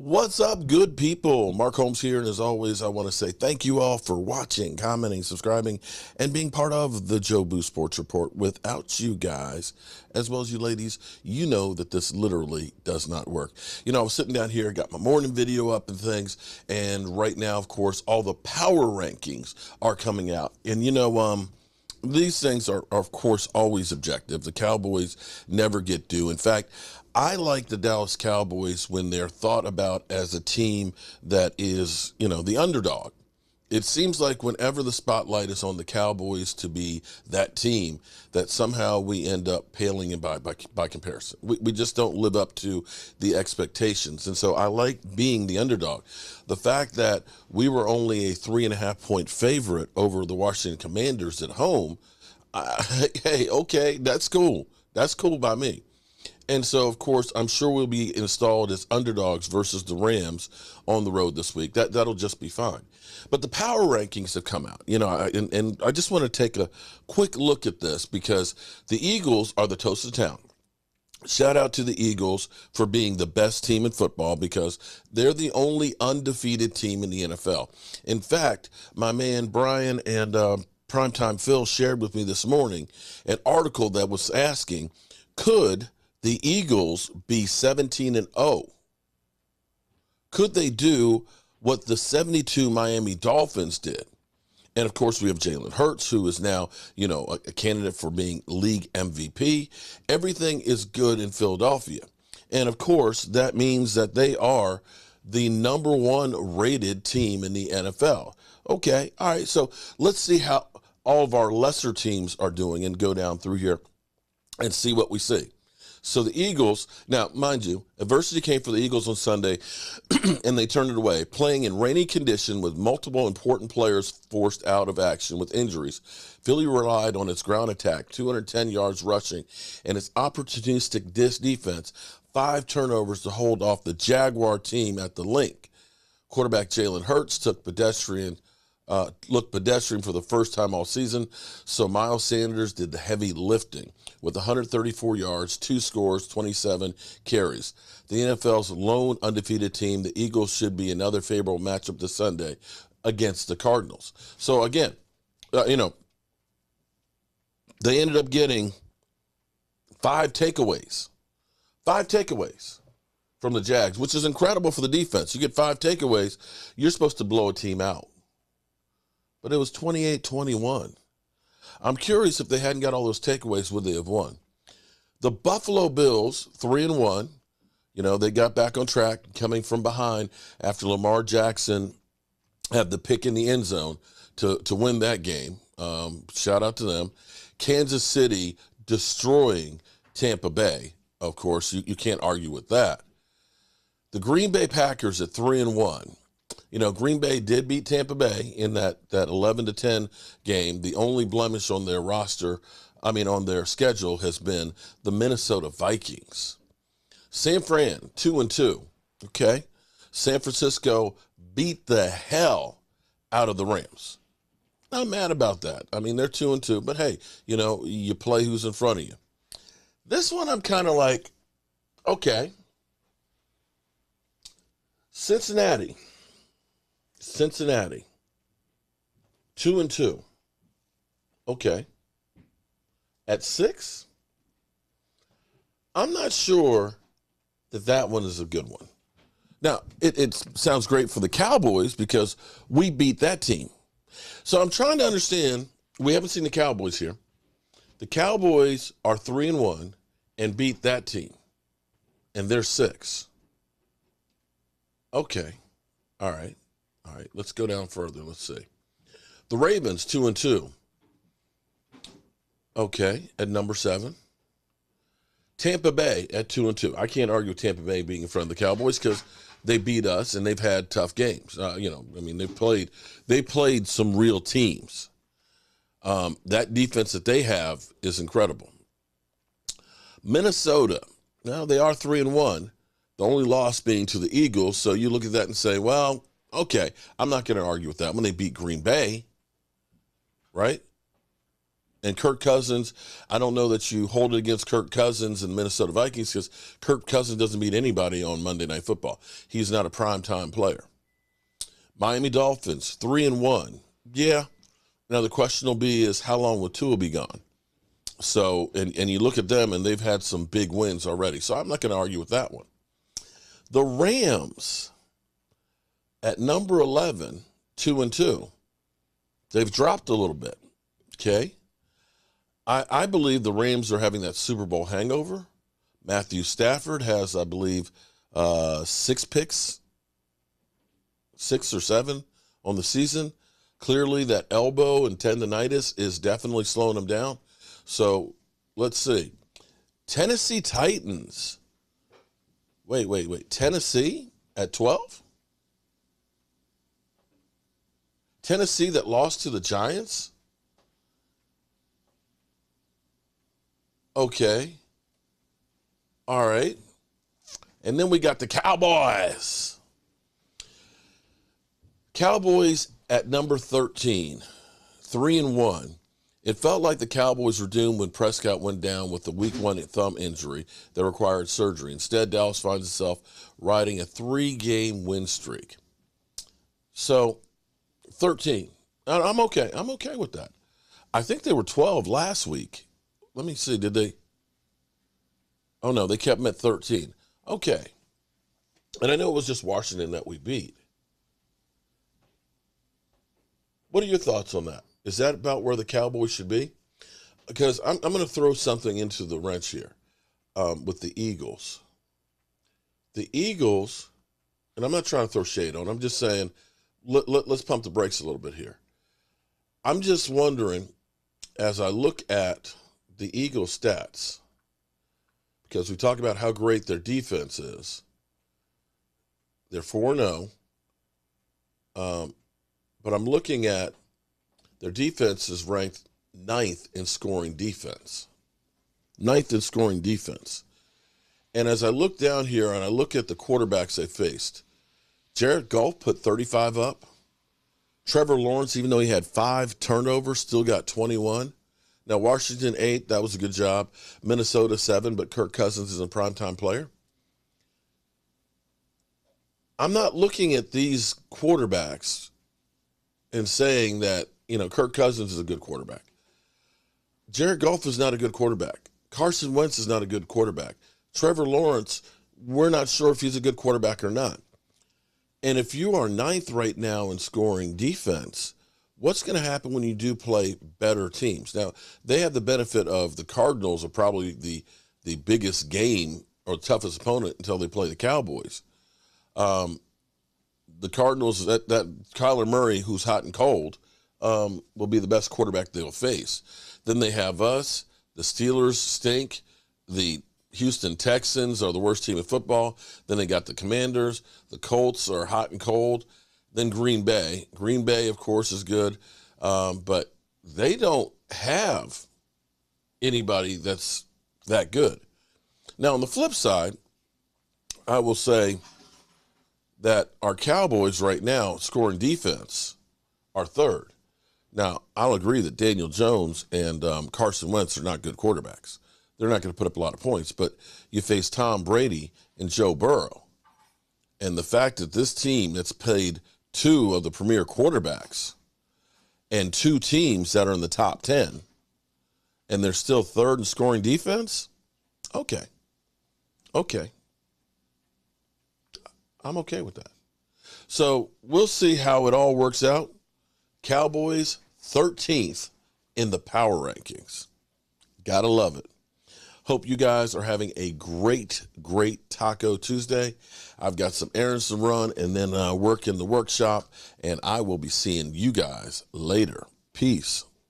What's up, good people? Mark Holmes here, and as always, I want to say thank you all for watching, commenting, subscribing, and being part of the Joe Boo Sports Report. Without you guys, as well as you ladies, you know that this literally does not work. I was sitting down here, got my morning video up and things, and right now, of course, all the power rankings are coming out. And these things are, of course, always objective. The Cowboys never get due. In fact, I like the Dallas Cowboys when they're thought about as a team that is, the underdog. It seems like whenever the spotlight is on the Cowboys to be that team, that somehow we end up paling in by comparison. We just don't live up to the expectations. And so I like being the underdog. The fact that we were only a 3.5-point favorite over the Washington Commanders at home, hey, okay, that's cool. That's cool by me. And so, of course, I'm sure we'll be installed as underdogs versus the Rams on the road this week. That'll just be fine. But the power rankings have come out, and I just want to take a quick look at this because the Eagles are the toast of town. Shout out to the Eagles for being the best team in football because they're the only undefeated team in the NFL. In fact, my man Brian and Primetime Phil shared with me this morning an article that was asking, could the Eagles be 17-0? Could they do what the 72 Miami Dolphins did? And of course, we have Jalen Hurts, who is now, a candidate for being league MVP. Everything is good in Philadelphia. And of course, that means that they are the number one rated team in the NFL. Okay, all right, so let's see how all of our lesser teams are doing and go down through here and see what we see. So the Eagles, now, mind you, adversity came for the Eagles on Sunday, and they turned it away, playing in rainy condition with multiple important players forced out of action with injuries. Philly relied on its ground attack, 210 yards rushing, and its opportunistic defense, 5 turnovers to hold off the Jaguar team at the link. Quarterback Jalen Hurts looked pedestrian for the first time all season, so Miles Sanders did the heavy lifting with 134 yards, 2 scores, 27 carries. The NFL's lone undefeated team, the Eagles, should be another favorable matchup this Sunday against the Cardinals. So again, they ended up getting 5 takeaways. 5 takeaways from the Jags, which is incredible for the defense. You get 5 takeaways, you're supposed to blow a team out. But it was 28-21. I'm curious if they hadn't got all those takeaways, would they have won? The Buffalo Bills, 3-1. They got back on track, coming from behind after Lamar Jackson had the pick in the end zone to win that game. Shout out to them. Kansas City destroying Tampa Bay. Of course, you can't argue with that. The Green Bay Packers at 3-1. Green Bay did beat Tampa Bay in that 11-10 game. The only blemish on their on their schedule has been the Minnesota Vikings. San Fran, 2-2. Okay. San Francisco beat the hell out of the Rams. Not mad about that. They're 2-2, but hey, you play who's in front of you. This one I'm kind of like, okay. Cincinnati, 2-2. Okay. At 6, I'm not sure that one is a good one. Now, it sounds great for the Cowboys because we beat that team. So I'm trying to understand, we haven't seen the Cowboys here. The Cowboys are 3-1 and beat that team, and they're 6. Okay. All right. Let's go down further. Let's see. The Ravens, 2-2. Okay, at number 7. Tampa Bay at 2-2. I can't argue with Tampa Bay being in front of the Cowboys because they beat us and they've had tough games. They played some real teams. That defense that they have is incredible. Minnesota, now they are 3-1. The only loss being to the Eagles. So you look at that and say, well, okay, I'm not going to argue with that when they beat Green Bay, right? And Kirk Cousins, I don't know that you hold it against Kirk Cousins and Minnesota Vikings because Kirk Cousins doesn't beat anybody on Monday Night Football. He's not a primetime player. Miami Dolphins, 3-1. Yeah. Now the question will be is how long will Tua be gone? So, and you look at them and they've had some big wins already. So I'm not going to argue with that one. The Rams at number 11, 2-2. They've dropped a little bit. Okay. I believe the Rams are having that Super Bowl hangover. Matthew Stafford has, I believe, 6 picks, 6 or 7 on the season. Clearly that elbow and tendonitis is definitely slowing him down. So let's see. Tennessee Titans. Wait. Tennessee at 12? Tennessee that lost to the Giants? Okay. All right. And then we got the Cowboys. Cowboys at number 13, 3-1. It felt like the Cowboys were doomed when Prescott went down with the week 1 thumb injury that required surgery. Instead, Dallas finds itself riding a 3-game win streak. So, 13. I'm okay. I'm okay with that. I think they were 12 last week. Let me see. Did they? Oh, no. They kept them at 13. Okay. And I know it was just Washington that we beat. What are your thoughts on that? Is that about where the Cowboys should be? Because I'm going to throw something into the wrench here with the Eagles. The Eagles, and I'm not trying to throw shade on, I'm just saying let's pump the brakes a little bit here. I'm just wondering, as I look at the Eagles stats, because we talk about how great their defense is. They're 4-0. But I'm looking at their defense is ranked 9th in scoring defense. 9th in scoring defense. And as I look down here and I look at the quarterbacks they faced, Jared Goff put 35 up. Trevor Lawrence, even though he had 5 turnovers, still got 21. Now, Washington 8, that was a good job. Minnesota 7, but Kirk Cousins is a primetime player. I'm not looking at these quarterbacks and saying that, Kirk Cousins is a good quarterback. Jared Goff is not a good quarterback. Carson Wentz is not a good quarterback. Trevor Lawrence, we're not sure if he's a good quarterback or not. And if you are 9th right now in scoring defense, what's going to happen when you do play better teams? Now, they have the benefit of the Cardinals are probably the biggest game or toughest opponent until they play the Cowboys. The Cardinals, that Kyler Murray, who's hot and cold, will be the best quarterback they'll face. Then they have us. The Steelers stink. The Houston Texans are the worst team in football. Then they got the Commanders. The Colts are hot and cold. Then Green Bay. Green Bay, of course, is good. But they don't have anybody that's that good. Now, on the flip side, I will say that our Cowboys right now, scoring defense, are 3rd. Now, I'll agree that Daniel Jones and Carson Wentz are not good quarterbacks. They're not going to put up a lot of points, but you face Tom Brady and Joe Burrow. And the fact that this team that's played 2 of the premier quarterbacks and 2 teams that are in the top 10, and they're still 3rd in scoring defense, okay. I'm okay with that. So we'll see how it all works out. Cowboys 13th in the power rankings. Gotta love it. Hope you guys are having a great Taco Tuesday. I've got some errands to run and then work in the workshop, and I will be seeing you guys later. Peace.